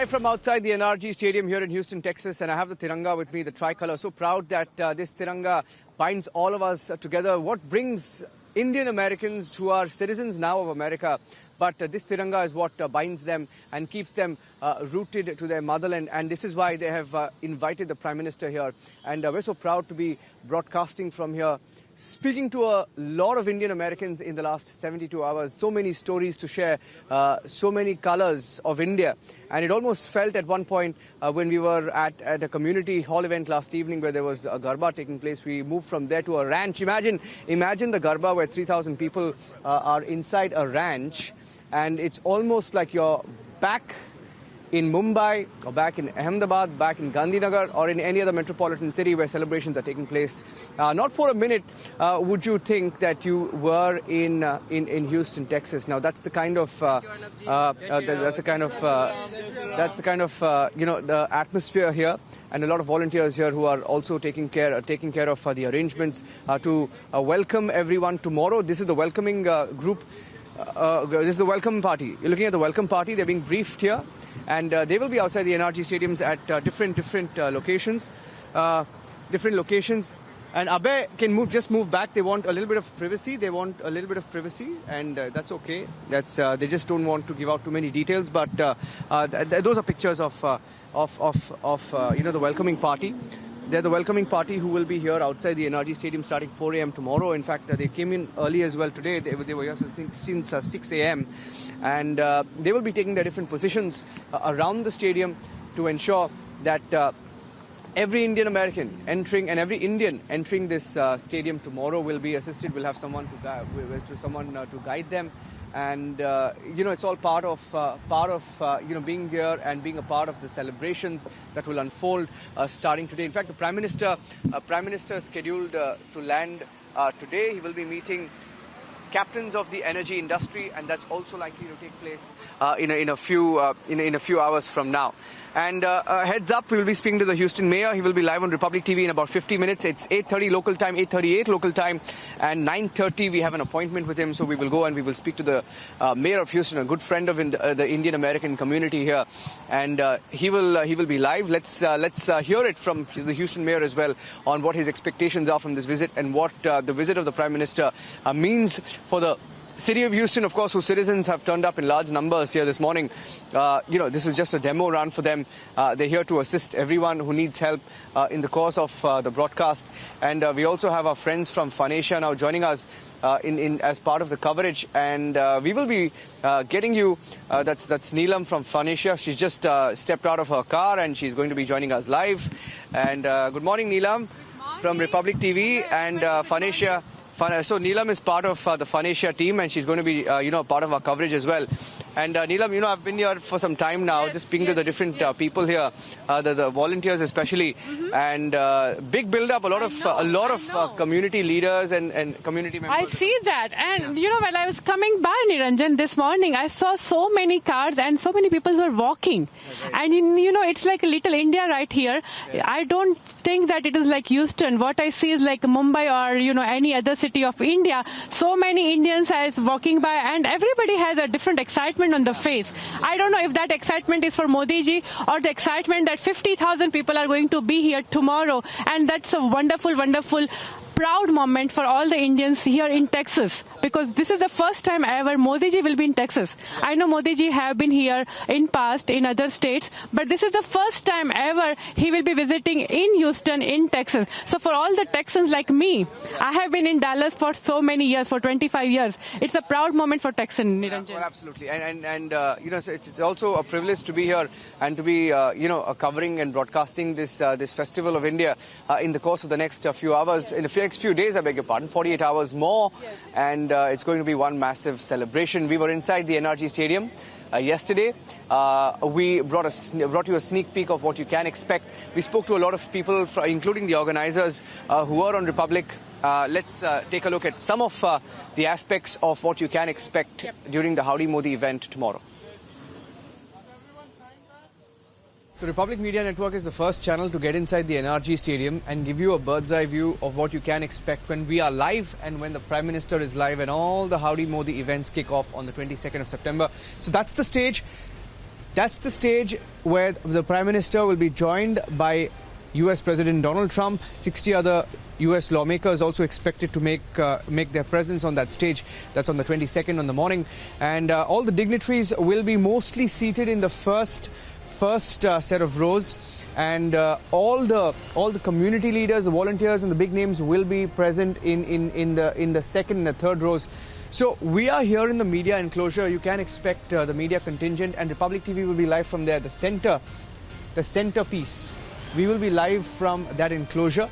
Live from outside the NRG Stadium here in Houston, Texas, and I have the Tiranga with me, the tricolor. So proud that this Tiranga binds all of us together. What brings Indian Americans who are citizens now of America, but this Tiranga is what binds them and keeps them rooted to their motherland. And this is why they have invited the Prime Minister here. And we're so proud to be broadcasting from here, speaking to a lot of Indian Americans in the last 72 hours. So many stories to share, so many colors of India. And it almost felt at one point when we were at a community hall event last evening where there was a Garba taking place. We moved from there to a ranch. Imagine the Garba where 3,000 people are inside a ranch. And it's almost like you're back in Mumbai or back in Ahmedabad, back in Gandhinagar or in any other metropolitan city where celebrations are taking place. Not for a minute would you think that you were in Houston, Texas. Now that's the kind of the atmosphere here, and a lot of volunteers here who are also taking care of the arrangements to welcome everyone tomorrow. This is the welcoming group. This is the welcome party. You're looking at the welcome party. They're being briefed here. And they will be outside the NRG stadiums at different locations. And Abe can just move back. They want a little bit of privacy. And that's okay. They just don't want to give out too many details. But those are pictures of the welcoming party. They're the welcoming party who will be here outside the NRG Stadium starting 4 a.m. tomorrow. In fact, they came in early as well today. They were here since 6 a.m. And they will be taking their different positions around the stadium to ensure that every Indian American entering and every Indian entering this stadium tomorrow will be assisted. Will have someone to guide them. And it's all part of being here and being a part of the celebrations that will unfold starting today. In fact, the Prime Minister is scheduled to land today. He will be meeting captains of the energy industry, and that's also likely to take place in a few hours from now. And heads up, we will be speaking to the Houston mayor. He will be live on Republic TV in about 50 minutes. It's 8:30 local time, 8:38 local time, and 9:30 we have an appointment with him. So we will go and we will speak to the mayor of Houston, a good friend of the Indian American community here, and he will be live. Let's hear it from the Houston mayor as well on what his expectations are from this visit and what the visit of the Prime Minister means for the City of Houston, of course, whose citizens have turned up in large numbers here this morning. This is just a demo run for them. They're here to assist everyone who needs help in the course of the broadcast. And we also have our friends from Phoenicia now joining us as part of the coverage. And we will be getting you, that's Neelam from Phoenicia. She's just stepped out of her car and she's going to be joining us live. And good morning, Neelam, from Republic TV and Phoenicia. So Neelam is part of the Phoenicia team, and she's going to be, part of our coverage as well. And Neelam, I've been here for some time now, just speaking to the different people here, the volunteers especially, and big build-up, a lot of community leaders and community members. I see that, and when I was coming by Niranjan this morning, I saw so many cars and so many people were walking, and it's like a little India right here. Yeah. I don't think that it is like Houston. What I see is like Mumbai or any other city of India. So many Indians are walking by, and everybody has a different excitement on the face. I don't know if that excitement is for Modi ji or the excitement that 50,000 people are going to be here tomorrow, and that's a wonderful, wonderful, proud moment for all the Indians here in Texas, because this is the first time ever Modi ji will be in Texas. I know Modi ji have been here in past in other states, but this is the first time ever he will be visiting in Houston, in Texas. So for all the Texans like me, I have been in Dallas for so many years, for 25 years. It's a proud moment for Texan, Niranjan. Well, absolutely. And it's also a privilege to be here and to be, covering and broadcasting this Festival of India in the course of the next few hours. In the next few days, 48 hours more, yes. And it's going to be one massive celebration. We were inside the NRG Stadium yesterday. We brought you a sneak peek of what you can expect. We spoke to a lot of people, including the organizers who were on Republic. Let's take a look at some of the aspects of what you can expect during the Howdy Modi event tomorrow. So Republic Media Network is the first channel to get inside the NRG Stadium and give you a bird's eye view of what you can expect when we are live and when the Prime Minister is live and all the Howdy Modi events kick off on the 22nd of September. So that's the stage. That's the stage where the Prime Minister will be joined by US President Donald Trump. 60 other US lawmakers also expected to make their presence on that stage. That's on the 22nd in the morning. And all the dignitaries will be mostly seated in the first set of rows. And all the community leaders, the volunteers and the big names will be present in the second and the third rows. So we are here in the media enclosure. You can expect the media contingent, and Republic TV will be live from there. The centerpiece. We will be live from that enclosure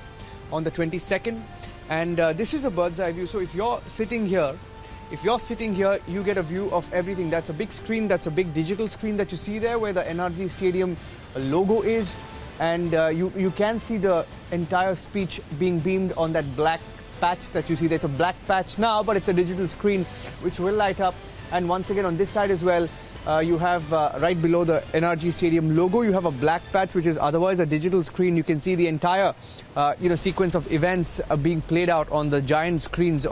on the 22nd, and this is a bird's eye view. So if you're sitting here, you get a view of everything. That's a big screen. That's a big digital screen that you see there, where the NRG Stadium logo is, and you can see the entire speech being beamed on that black patch that you see. There's a black patch now, but it's a digital screen which will light up. And once again on this side as well, you have right below the NRG Stadium logo, you have a black patch which is otherwise a digital screen. You can see the entire sequence of events being played out on the giant screens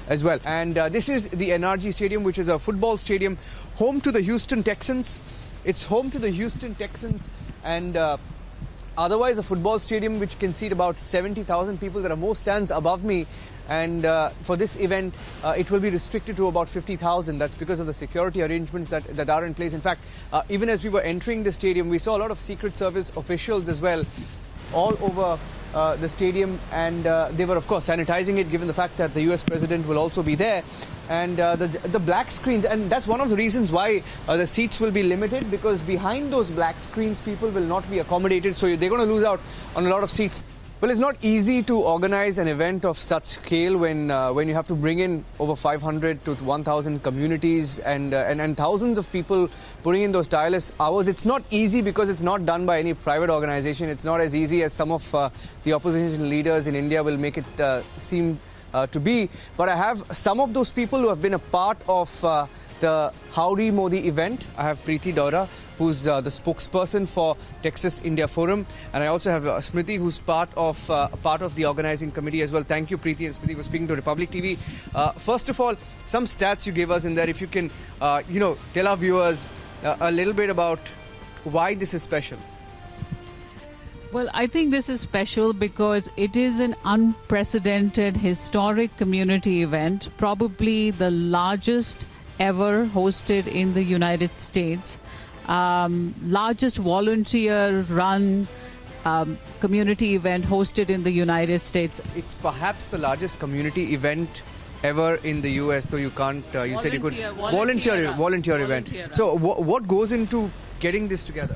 as well. And this is the NRG Stadium, which is a football stadium home to the Houston Texans. It's home to the Houston Texans, and otherwise a football stadium which can seat about 70,000 people. There are more stands above me, and for this event it will be restricted to about 50,000. That's because of the security arrangements that are in place. In fact, even as we were entering the stadium, we saw a lot of Secret Service officials as well all over the stadium, and they were of course sanitizing it, given the fact that the US President will also be there. And the black screens, and that's one of the reasons why the seats will be limited, because behind those black screens people will not be accommodated, so they're going to lose out on a lot of seats. Well, it's not easy to organize an event of such scale when you have to bring in over 500 to 1,000 communities and thousands of people putting in those tireless hours. It's not easy because it's not done by any private organization. It's not as easy as some of the opposition leaders in India will make it seem to be. But I have some of those people who have been a part of the Howdy Modi event. I have Preeti Daura, who's the spokesperson for Texas India Forum, and I also have Smriti, who's part of the organizing committee as well. Thank you, Preeti and Smriti, for speaking to Republic TV. First of all, some stats you gave us in there. If you can, tell our viewers a little bit about why this is special. Well, I think this is special because it is an unprecedented, historic community event, probably the largest ever hosted in the United States, largest volunteer-run community event hosted in the United States. It's perhaps the largest community event ever in the US, though you can't, you said you could. Volunteer event. So what goes into getting this together?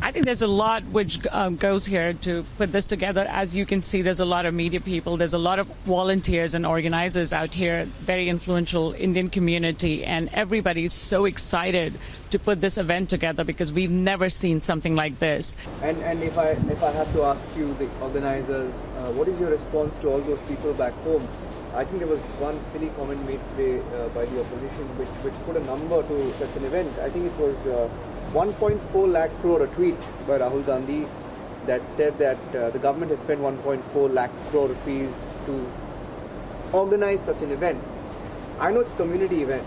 I think there's a lot which goes here to put this together. As you can see, there's a lot of media people. There's a lot of volunteers and organizers out here, very influential Indian community, and everybody's so excited to put this event together because we've never seen something like this. And if I have to ask you, the organizers, what is your response to all those people back home? I think there was one silly comment made today by the opposition which put a number to such an event. I think it was 1.4 lakh crore, a tweet by Rahul Gandhi that said that the government has spent 1.4 lakh crore rupees to organize such an event. I know it's a community event.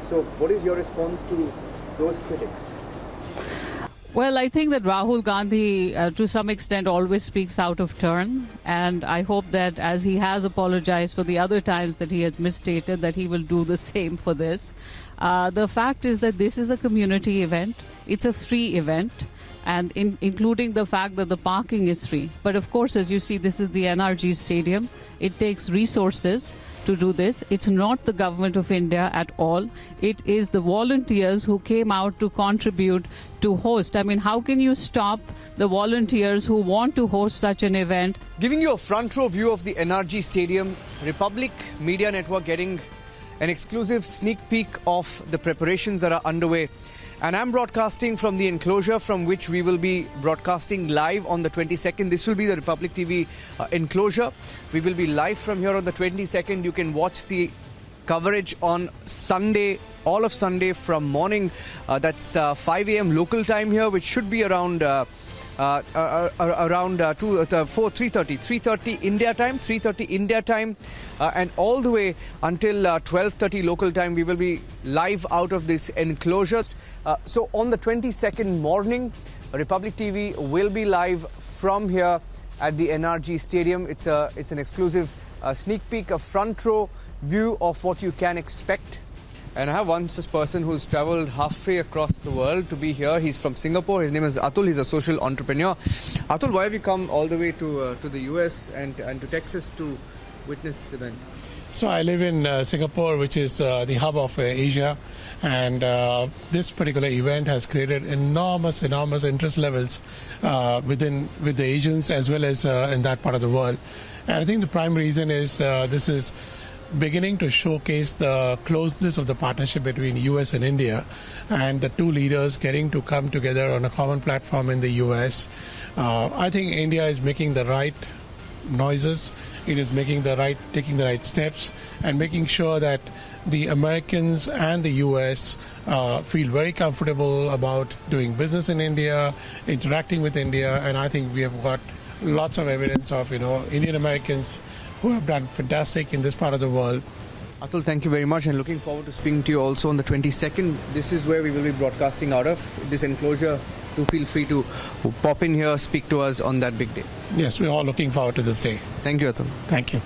So what is your response to those critics? Well, I think that Rahul Gandhi, to some extent, always speaks out of turn. And I hope that as he has apologized for the other times that he has misstated, that he will do the same for this. The fact is that this is a community event. It's a free event, and including the fact that the parking is free. But of course, as you see, this is the NRG Stadium. It takes resources to do this. It's not the government of India at all. It is the volunteers who came out to contribute to host. I mean, how can you stop the volunteers who want to host such an event? Giving you a front row view of the NRG Stadium, Republic Media Network getting an exclusive sneak peek of the preparations that are underway. And I'm broadcasting from the enclosure from which we will be broadcasting live on the 22nd. This will be the Republic TV enclosure. We will be live from here on the 22nd. You can watch the coverage on Sunday, all of Sunday from morning. That's 5 a.m. local time here, which should be around 3:30 India time, 3:30 India time, and all the way until 12:30 local time. We will be live out of this enclosure. So on the 22nd morning, Republic TV will be live from here at the NRG Stadium. It's an exclusive sneak peek, a front row view of what you can expect. And I have one such person who's traveled halfway across the world to be here. He's from Singapore. His name is Atul. He's a social entrepreneur. Atul, why have you come all the way to the US and to Texas to witness this event? So I live in Singapore, which is the hub of Asia, and this particular event has created enormous interest levels with the Asians as well as in that part of the world. And I think the prime reason is this is beginning to showcase the closeness of the partnership between US and India, and the two leaders getting to come together on a common platform in the US. I think India is making the right noises. It is taking the right steps, and making sure that the Americans and the US feel very comfortable about doing business in India, interacting with India. And I think we have got lots of evidence of Indian Americans who have done fantastic in this part of the world. Atul, thank you very much, and looking forward to speaking to you also on the 22nd. This is where we will be broadcasting out of, this enclosure. Do feel free to pop in here, speak to us on that big day. Yes, we're all looking forward to this day. Thank you, Atul. Thank you.